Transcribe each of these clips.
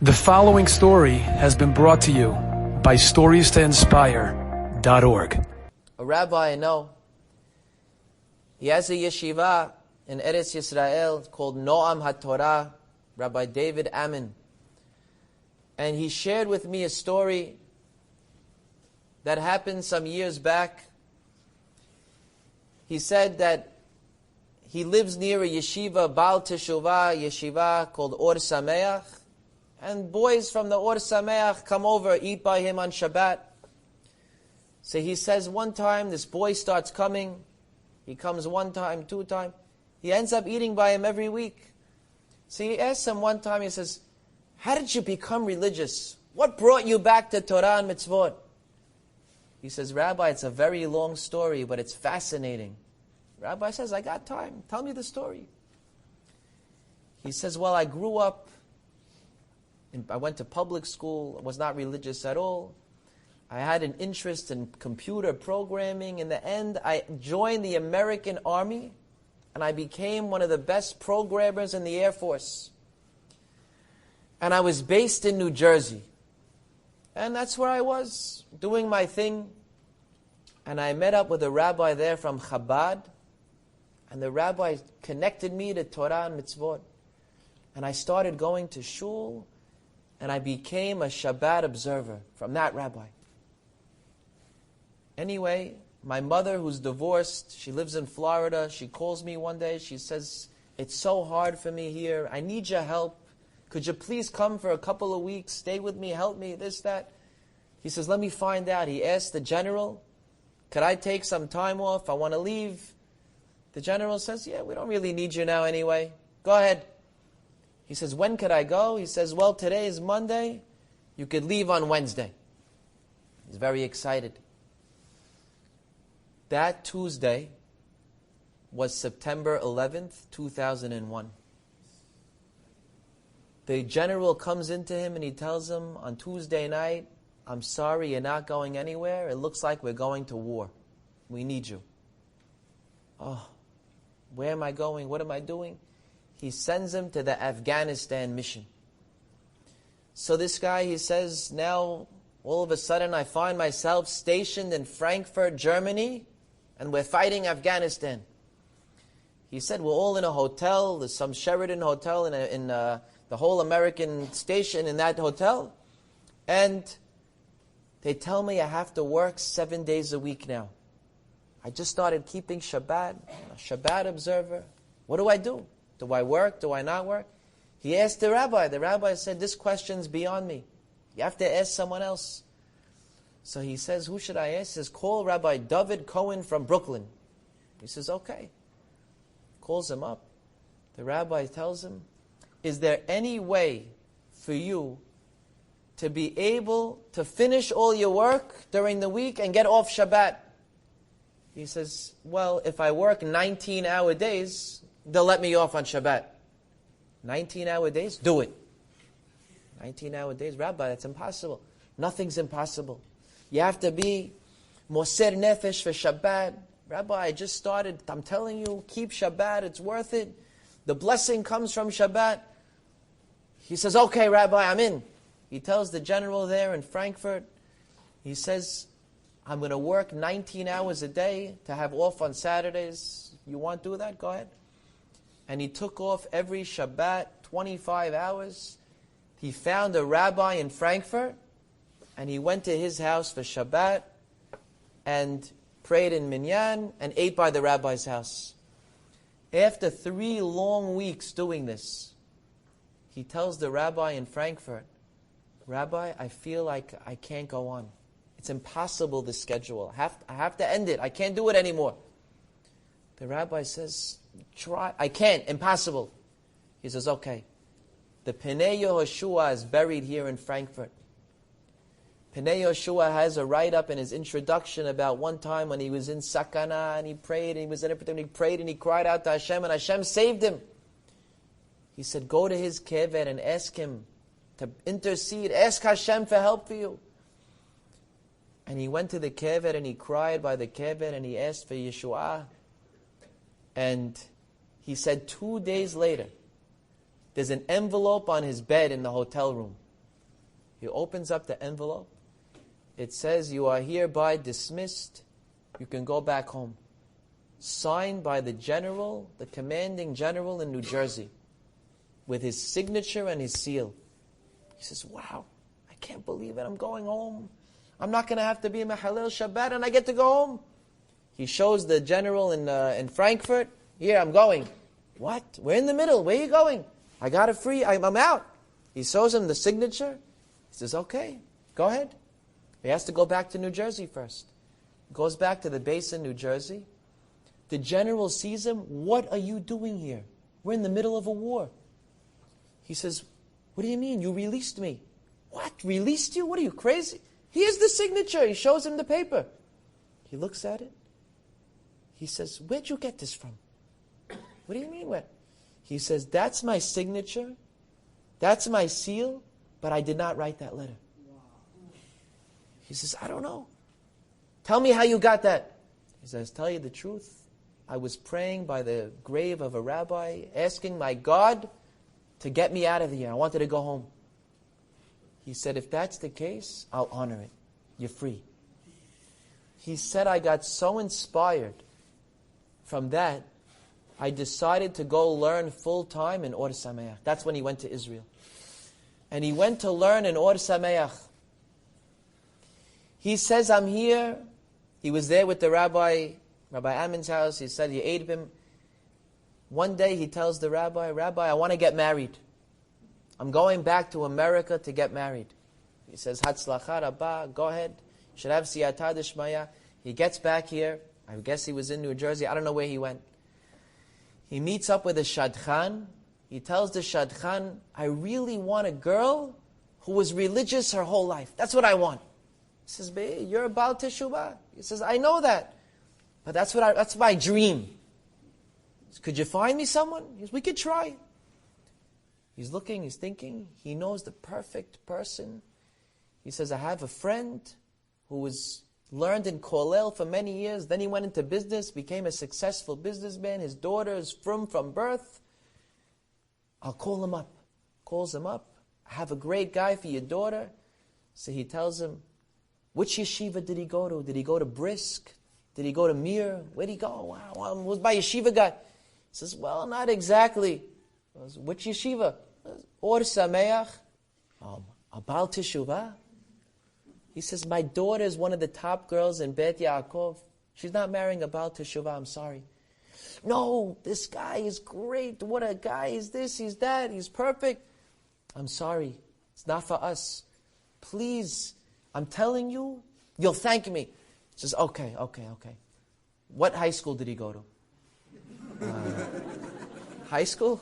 The following story has been brought to you by StoriesToInspire.org. A rabbi I know, he has a yeshiva in Eretz Yisrael called Noam HaTorah, Rabbi David Ashear. And he shared with me a story that happened some years back. He said that he lives near a yeshiva, Baal Teshuvah yeshiva called Or Sameach. And boys from the Or Sameach come over, eat by him on Shabbat. So he says one time this boy starts coming. He comes one time, two times. He ends up eating by him every week. So he asks him one time, he says, how did you become religious? What brought you back to Torah and mitzvot? He says, Rabbi, it's a very long story, but it's fascinating. Rabbi says, I got time. Tell me the story. He says, well, I grew up. I went to public school. I was not religious at all. I had an interest in computer programming. In the end, I joined the American Army, and I became one of the best programmers in the Air Force. And I was based in New Jersey. And that's where I was, doing my thing. And I met up with a rabbi there from Chabad. And the rabbi connected me to Torah and mitzvot. And I started going to shul. And I became a Shabbat observer from that rabbi. Anyway, my mother, who's divorced, she lives in Florida. She calls me one day. She says, it's so hard for me here. I need your help. Could you please come for a couple of weeks, stay with me, help me, this, that? He says, let me find out. He asked the general, could I take some time off? I want to leave. The general says, yeah, we don't really need you now anyway. Go ahead. He says, when could I go? He says, well, today is Monday. You could leave on Wednesday. He's very excited. That Tuesday was September 11th, 2001. The general comes into him and he tells him on Tuesday night, I'm sorry, you're not going anywhere. It looks like we're going to war. We need you. Oh, where am I going? What am I doing? He sends him to the Afghanistan mission. So this guy, he says, now all of a sudden I find myself stationed in Frankfurt, Germany, and we're fighting Afghanistan. He said, we're all in a hotel. There's some Sheraton hotel in the whole American station in that hotel. And they tell me I have to work 7 days a week now. I just started keeping Shabbat, a Shabbat observer. What do I do? Do I work? Do I not work? He asked the rabbi. The rabbi said, this question's beyond me. You have to ask someone else. So he says, who should I ask? He says, call Rabbi David Cohen from Brooklyn. He says, okay. Calls him up. The rabbi tells him, is there any way for you to be able to finish all your work during the week and get off Shabbat? He says, well, if I work 19-hour days, they'll let me off on Shabbat. 19-hour days? Do it. 19-hour days? Rabbi, that's impossible. Nothing's impossible. You have to be moser nefesh for Shabbat. Rabbi, I just started. I'm telling you, keep Shabbat. It's worth it. The blessing comes from Shabbat. He says, okay, Rabbi, I'm in. He tells the general there in Frankfurt, he says, I'm going to work 19 hours a day to have off on Saturdays. You want to do that? Go ahead. And he took off every Shabbat, 25 hours. He found a rabbi in Frankfurt, and he went to his house for Shabbat, and prayed in Minyan, and ate by the rabbi's house. After 3 long weeks doing this, he tells the rabbi in Frankfurt, Rabbi, I feel like I can't go on. It's impossible, this schedule. I have to end it. I can't do it anymore. The rabbi says, try. I can't. Impossible. He says, okay. The Pnei Yehoshua is buried here in Frankfurt. Pnei Yehoshua has a write-up in his introduction about one time when he was in Sakana and he prayed, and he was in everything, and he prayed and he cried out to Hashem, and Hashem saved him. He said, go to his kever and ask him to intercede. Ask Hashem for help for you. And he went to the kever and he cried by the kever and he asked for Yeshua. And he said 2 days later, there's an envelope on his bed in the hotel room. He opens up the envelope. It says, "You are hereby dismissed. You can go back home." Signed by the general, the commanding general in New Jersey, with his signature and his seal. He says, "Wow, I can't believe it. I'm going home. I'm not going to have to be in Mahalil Shabbat and I get to go home." He shows the general in Frankfurt, "Here, I'm going." "What? We're in the middle. Where are you going?" "I got it free. I'm out." He shows him the signature. He says, "Okay, go ahead." He has to go back to New Jersey first. Goes back to the base in New Jersey. The general sees him. "What are you doing here? We're in the middle of a war." He says, "What do you mean? You released me." "What? Released you? What are you, crazy?" "Here's the signature." He shows him the paper. He looks at it. He says, "Where'd you get this from?" "What do you mean, where?" He says, "That's my signature. That's my seal, but I did not write that letter." He says, "I don't know." "Tell me how you got that." He says, "Tell you the truth. I was praying by the grave of a rabbi, asking my God to get me out of here. I wanted to go home." He said, "If that's the case, I'll honor it. You're free." He said, "I got so inspired from that, I decided to go learn full-time in Or Sameach." That's when he went to Israel. And he went to learn in Or Sameach. He says, "I'm here." He was there with the Rabbi Ammon's house. He said he ate him. One day he tells the Rabbi, "Rabbi, I want to get married. I'm going back to America to get married." He says, "Hatzlacha Rabbah, go ahead. You should have siyata d'shmaya." He gets back here. I guess he was in New Jersey. I don't know where he went. He meets up with a shadchan. He tells the shadchan, "I really want a girl who was religious her whole life. That's what I want." He says, "You're a Baal Teshuvah." He says, "I know that. But that's my dream." He says, "Could you find me someone?" He says, "We could try." He's looking, he's thinking. He knows the perfect person. He says, "I have a friend who was learned in Kollel for many years. Then he went into business, became a successful businessman. His daughter is from birth. I'll call him up." Calls him up. "I have a great guy for your daughter." So he tells him, "Which yeshiva did he go to? Did he go to Brisk? Did he go to Mir? Where'd he go?" "Wow, was my yeshiva guy." He says, "Well, not exactly." Says, "Which yeshiva?" "Or Sameach." "A Baal Teshuvah?" He says, "My daughter is one of the top girls in Bet Yaakov. She's not marrying a Baal Teshuvah, I'm sorry." "No, this guy is great. What a guy. He's this, he's that, he's perfect." "I'm sorry, it's not for us. Please, I'm telling you, you'll thank me." He says, okay. "What high school did he go to?" "High school?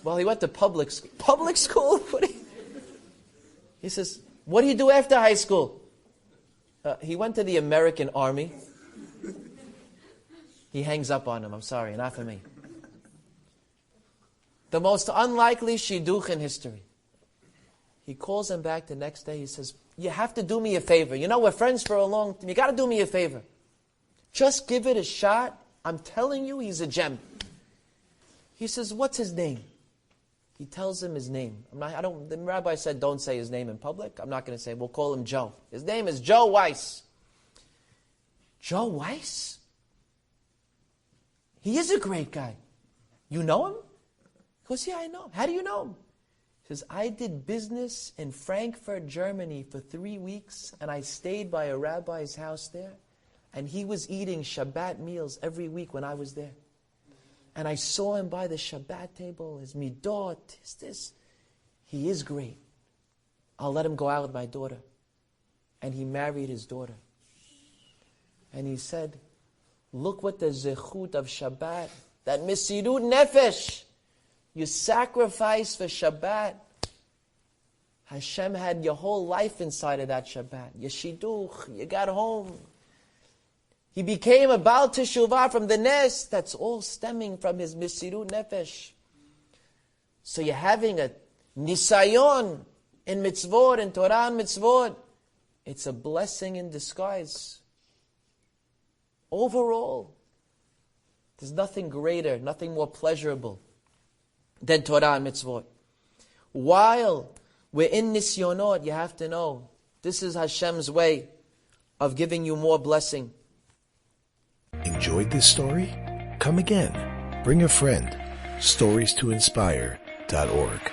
Well, he went to public school." "Public school?" He says, "What do you do after high school?" He went to the American Army." He hangs up on him. "I'm sorry, not for me." The most unlikely shidduch in history. He calls him back the next day. He says, "You have to do me a favor. You know, we're friends for a long time. You got to do me a favor. Just give it a shot. I'm telling you, he's a gem." He says, "What's his name?" He tells him his name. The rabbi said, "Don't say his name in public." I'm not going to say. We'll call him Joe. His name is Joe Weiss. "Joe Weiss? He is a great guy. You know him?" He goes, "Yeah, I know him." "How do you know him?" He says, "I did business in Frankfurt, Germany for 3 weeks, and I stayed by a rabbi's house there, and he was eating Shabbat meals every week when I was there. And I saw him by the Shabbat table, his midot, his this. He is great. I'll let him go out with my daughter." And he married his daughter. And he said, "Look what the zechut of Shabbat, that misirut nefesh, you sacrifice for Shabbat. Hashem had your whole life inside of that Shabbat. Your shidduch, you got home. He became a Baal Teshuvah from the nest. That's all stemming from his misirut nefesh." So you're having a nisayon in mitzvot, in Torah and mitzvot. It's a blessing in disguise. Overall, there's nothing greater, nothing more pleasurable than Torah and mitzvot. While We're in nisyonot, you have to know. This is Hashem's way of giving you more blessing. Enjoyed this story? Come again. Bring a friend. StoriesToInspire.org